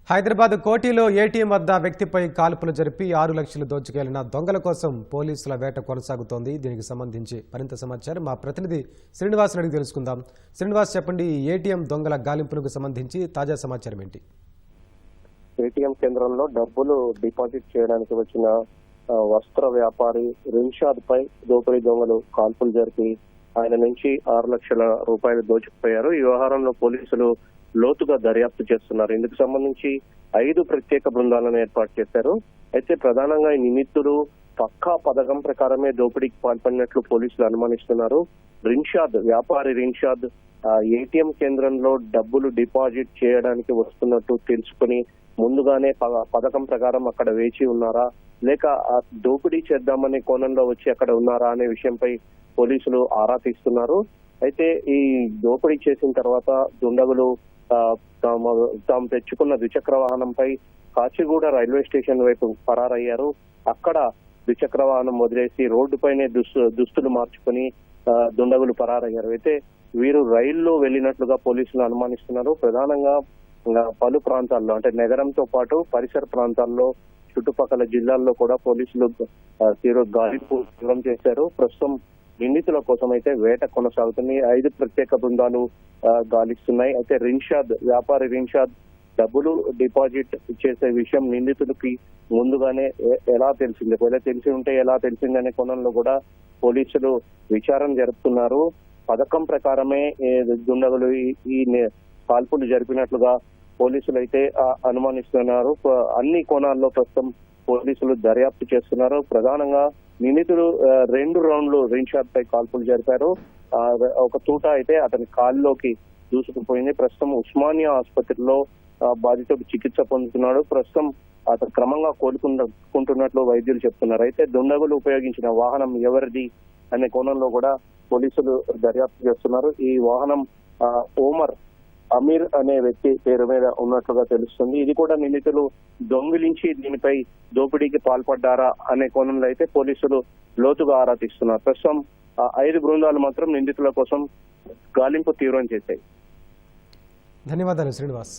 Hyderabad కోటిలో ATM వద్ద వ్యక్తిపై కాల్పులు జరిపి 6 లక్షలు దోచుకెళ్లిన దొంగల కోసం పోలీసుల వేట కొనసాగుతోంది. దీనికి సంబంధించి మరింత సమాచారం మా ప్రతినిధి శ్రీనివాస్ అడిగి తెలుసుకుందాం. శ్రీనివాస్, చెప్పండి, ఏటీఎం దొంగల గాలింపులకు సంబంధించి తాజా సమాచారం ఏంటి? ఏటీఎం కేంద్రంలో డబ్బులు డిపాజిట్ చేయడానికి వచ్చిన వస్త్ర వ్యాపారి రిన్షాద్ పై దోపిడీ దొంగలు కాల్పులు జరిపి ఆయన నుంచి 6 లక్షల రూపాయలు దోచుకుపోయారు. ఈ వ్యవహారంలో పోలీసులు లోతుగా దర్యాప్తు చేస్తున్నారు. ఇందుకు సంబంధించి 5 ప్రత్యేక బృందాలను ఏర్పాటు చేశారు. అయితే ప్రధానంగా ఈ నిందితులు పక్కా పథకం ప్రకారమే దోపిడీకి పాల్పడినట్లు పోలీసులు అనుమానిస్తున్నారు. వ్యాపారి రిన్షాద్ ఏటీఎం కేంద్రంలో డబ్బులు డిపాజిట్ చేయడానికి వస్తున్నట్టు తెలుసుకుని ముందుగానే పథకం ప్రకారం అక్కడ వేచి ఉన్నారా, లేక దోపిడీ చేద్దామనే కోణంలో వచ్చి అక్కడ ఉన్నారా అనే విషయంపై పోలీసులు ఆరా తీస్తున్నారు. అయితే ఈ దోపిడీ చేసిన తర్వాత దుండగులు తాము తెచ్చుకున్న ద్విచక్ర వాహనంపై కాచిగూడ రైల్వే స్టేషన్ వైపు పరారయ్యారు. అక్కడ ద్విచక్ర వాహనం వదిలేసి రోడ్డుపైనే దుస్తులు మార్చుకుని దుండగులు పరారయ్యారు. అయితే వీరు రైల్లో వెళ్లినట్లుగా పోలీసులు అనుమానిస్తున్నారు. ప్రధానంగా పలు ప్రాంతాల్లో, అంటే నగరంతో పాటు పరిసర ప్రాంతాల్లో, చుట్టుపక్కల జిల్లాల్లో కూడా పోలీసులు గాలింపు చేశారు. ప్రస్తుతం నిందితుల కోసం అయితే వేట కొనసాగుతుంది. 5 ప్రత్యేక బృందాలు గాలిస్తున్నాయి. అయితే వ్యాపారి రిన్షాద్ డబ్బులు డిపాజిట్ చేసే విషయం నిందితులకి ముందుగానే ఎలా తెలిసింది, ఒకవేళ తెలిసి ఉంటే ఎలా తెలిసిందనే కోణంలో కూడా పోలీసులు విచారణ జరుపుతున్నారు. పథకం ప్రకారమే దుండగులు ఈ కాల్పులు జరిపినట్లుగా పోలీసులు అయితే అనుమానిస్తున్నారు. అన్ని కోణాల్లో ప్రస్తుతం పోలీసులు దర్యాప్తు చేస్తున్నారు. ప్రధానంగా నిందితుడు 2 రౌండ్లు రిన్షాద్ పై కాల్పులు జరిపారు. ఒక తూట అయితే అతని కాల్లోకి దూసుకుపోయింది. ప్రస్తుతం ఉస్మానియా ఆసుపత్రిలో బాధితుడు చికిత్స పొందుతున్నాడు. ప్రస్తుతం అతను క్రమంగా కోలుకుంటున్నట్లు వైద్యులు చెప్తున్నారు. అయితే దుండగులు ఉపయోగించిన వాహనం ఎవరిది అనే కోణంలో కూడా పోలీసులు దర్యాప్తు చేస్తున్నారు. ఈ వాహనం ఓమర్ అమీర్ అనే వ్యక్తి పేరు మీద ఉన్నట్లుగా తెలుస్తుంది. ఇది కూడా నిందితులు దొంగిలించి దీనిపై దోపిడీకి పాల్పడ్డారా అనే కోణంలో అయితే పోలీసులు లోతుగా ఆరా తీస్తున్నారు. ప్రస్తుతం 5 బృందాలు మాత్రం నిందితుల కోసం గాలింపు తీవ్రం చేశాయి. ధన్యవాదాలు శ్రీనివాస్.